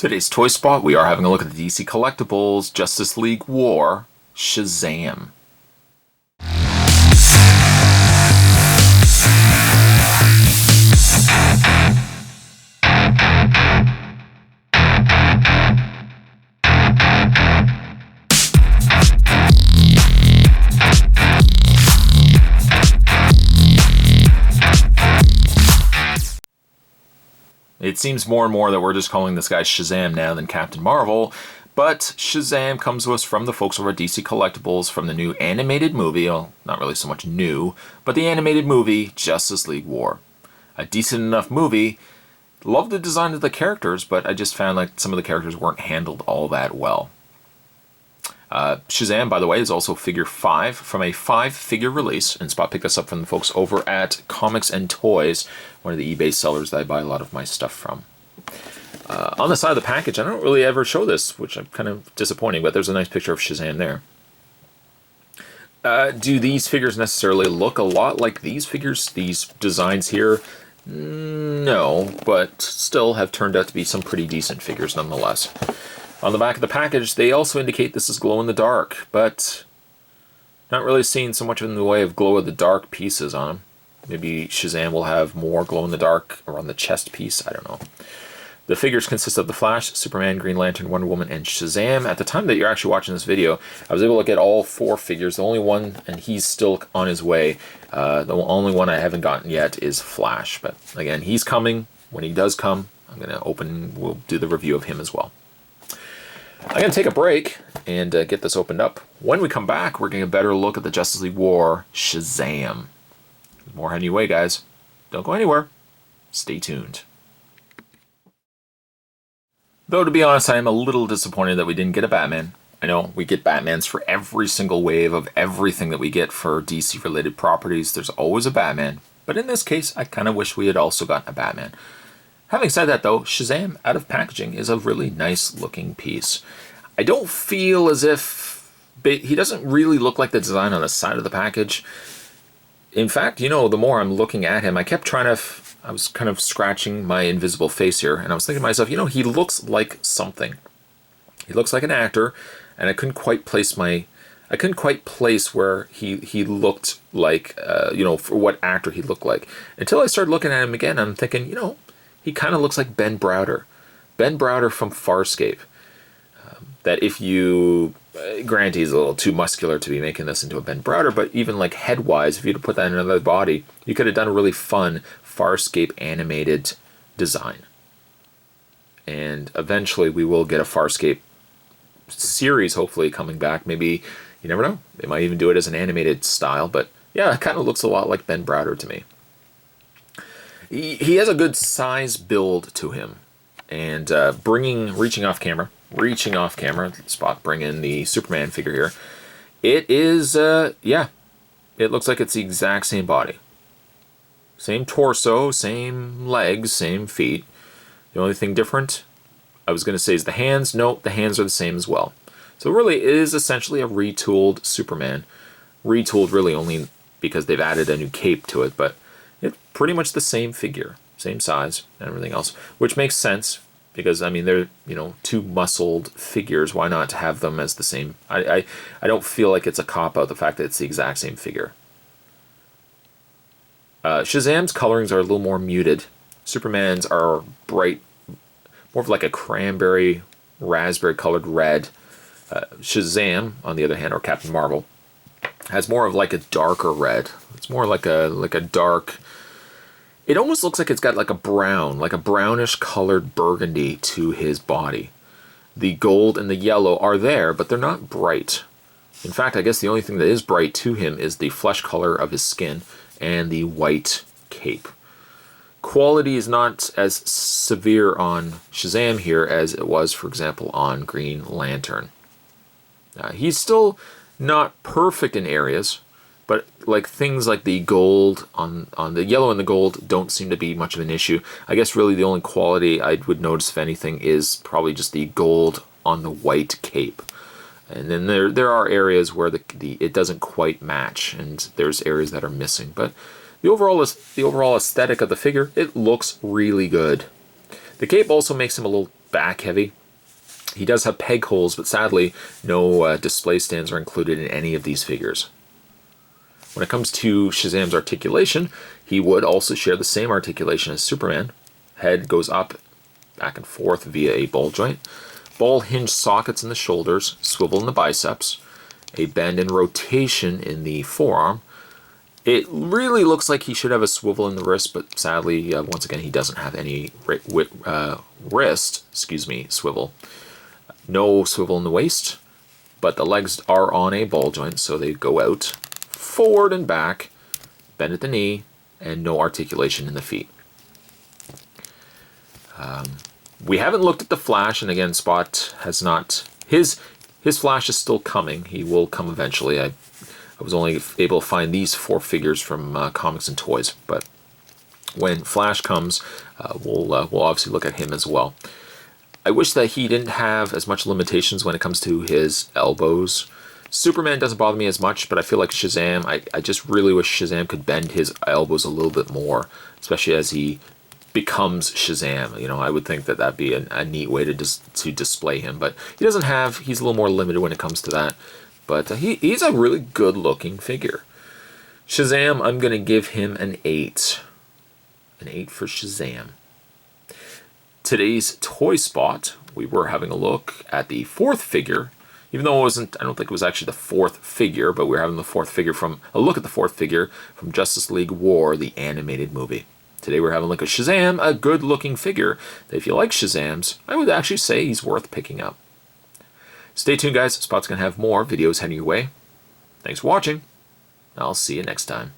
Today's Toy Spot, we are having a look at the DC Collectibles Justice League War Shazam. It seems more and more that we're just calling this guy Shazam now than Captain Marvel, but Shazam comes to us from the folks over at DC Collectibles from the new animated movie, well, not really so much new, but the animated movie Justice League War. A decent enough movie. Love the design of the characters, but I just found like some of the characters weren't handled all that well. Shazam, by the way, is also figure 5 from a 5-figure release, and Spot picked this up from the folks over at Comics and Toys, one of the eBay sellers that I buy a lot of my stuff from. On the side of the package, I don't really ever show this, which I'm kind of disappointing, but there's a nice picture of Shazam there. Do these figures necessarily look a lot like these figures, these designs here? No, but still have turned out to be some pretty decent figures nonetheless. On the back of the package, they also indicate this is glow-in-the-dark, but not really seeing so much in the way of glow-in-the-dark pieces on them. Maybe Shazam will have more glow-in-the-dark around the chest piece, I don't know. The figures consist of the Flash, Superman, Green Lantern, Wonder Woman, and Shazam. At the time that you're actually watching this video, I was able to get all 4 figures. The only one, and he's still on his way, the only one I haven't gotten yet is Flash. But again, he's coming. When he does come, I'm going to open, we'll do the review of him as well. I'm going to take a break and get this opened up. When we come back, we're getting a better look at the Justice League War Shazam. More heading your way, guys. Don't go anywhere. Stay tuned. Though, to be honest, I am a little disappointed that we didn't get a Batman. I know we get Batmans for every single wave of everything that we get for DC-related properties. There's always a Batman. But in this case, I kind of wish we had also gotten a Batman. Having said that, though, Shazam out of packaging is a really nice looking piece. I don't feel as if he doesn't really look like the design on the side of the package. In fact, you know, the more I'm looking at him, I kept trying to, I was kind of scratching my invisible face here, and I was thinking to myself, you know, he looks like something. He looks like an actor, and I couldn't quite place where he looked like, you know, for what actor he looked like. Until I started looking at him again, I'm thinking, you know, he kind of looks like Ben Browder. Ben Browder from Farscape. That if you... granted, he's a little too muscular to be making this into a Ben Browder, but even like head-wise, if you had to put that in another body, you could have done a really fun Farscape animated design. And eventually we will get a Farscape series, hopefully, coming back. Maybe, you never know, they might even do it as an animated style, but yeah, it kind of looks a lot like Ben Browder to me. He has a good size build to him, and reaching off camera, Spot, bring in the Superman figure here. It is, yeah, it looks like it's the exact same body. Same torso, same legs, same feet. The only thing different, I was going to say, is the hands. No, the hands are the same as well. So really, it is essentially a retooled Superman. Retooled really only because they've added a new cape to it, but it's pretty much the same figure, same size, and everything else, which makes sense because, I mean, they're, you know, 2 muscled figures. Why not have them as the same? I don't feel like it's a cop-out, the fact that it's the exact same figure. Shazam's colorings are a little more muted. Superman's are bright, more of like a cranberry, raspberry colored red. Shazam, on the other hand, or Captain Marvel, has more of like a darker red. It's more like a dark... It almost looks like it's got like a brown, like a brownish colored burgundy to his body. The gold and the yellow are there, but they're not bright. In fact, I guess the only thing that is bright to him is the flesh color of his skin and the white cape. Quality is not as severe on Shazam here as it was, for example, on Green Lantern. He's still not perfect in areas, but like things like the gold on the yellow and the gold don't seem to be much of an issue. I guess really the only quality I would notice, if anything, is probably just the gold on the white cape. And then there are areas where it doesn't quite match, and there's areas that are missing. But the overall aesthetic of the figure, it looks really good. The cape also makes him a little back heavy. He does have peg holes, but sadly, no display stands are included in any of these figures. When it comes to Shazam's articulation, he would also share the same articulation as Superman. Head goes up, back and forth via a ball joint. Ball hinge sockets in the shoulders, swivel in the biceps, a bend and rotation in the forearm. It really looks like he should have a swivel in the wrist, but sadly, once again, he doesn't have any wrist swivel. No swivel in the waist, but the legs are on a ball joint, so they go out forward and back, bend at the knee, and no articulation in the feet. We haven't looked at the Flash, and again, Spot has not. His Flash is still coming. He will come eventually. I was only able to find these 4 figures from Comics and Toys, but when Flash comes, we'll obviously look at him as well. I wish that he didn't have as much limitations when it comes to his elbows. Superman doesn't bother me as much, but I feel like Shazam, I just really wish Shazam could bend his elbows a little bit more, especially as he becomes Shazam. You know, I would think that that'd be a neat way to display him, but he doesn't have. He's a little more limited when it comes to that. But he's a really good looking figure. Shazam, I'm gonna give him an 8. An 8 for Shazam. Today's Toy Spot, we were having a look at the 4th figure. Even though it wasn't, I don't think it was actually the 4th figure, but we were having the 4th figure a look at the 4th figure from Justice League War, the animated movie. Today we're having a look at Shazam, a good-looking figure that if you like Shazams, I would actually say he's worth picking up. Stay tuned, guys. Spot's going to have more videos heading your way. Thanks for watching. I'll see you next time.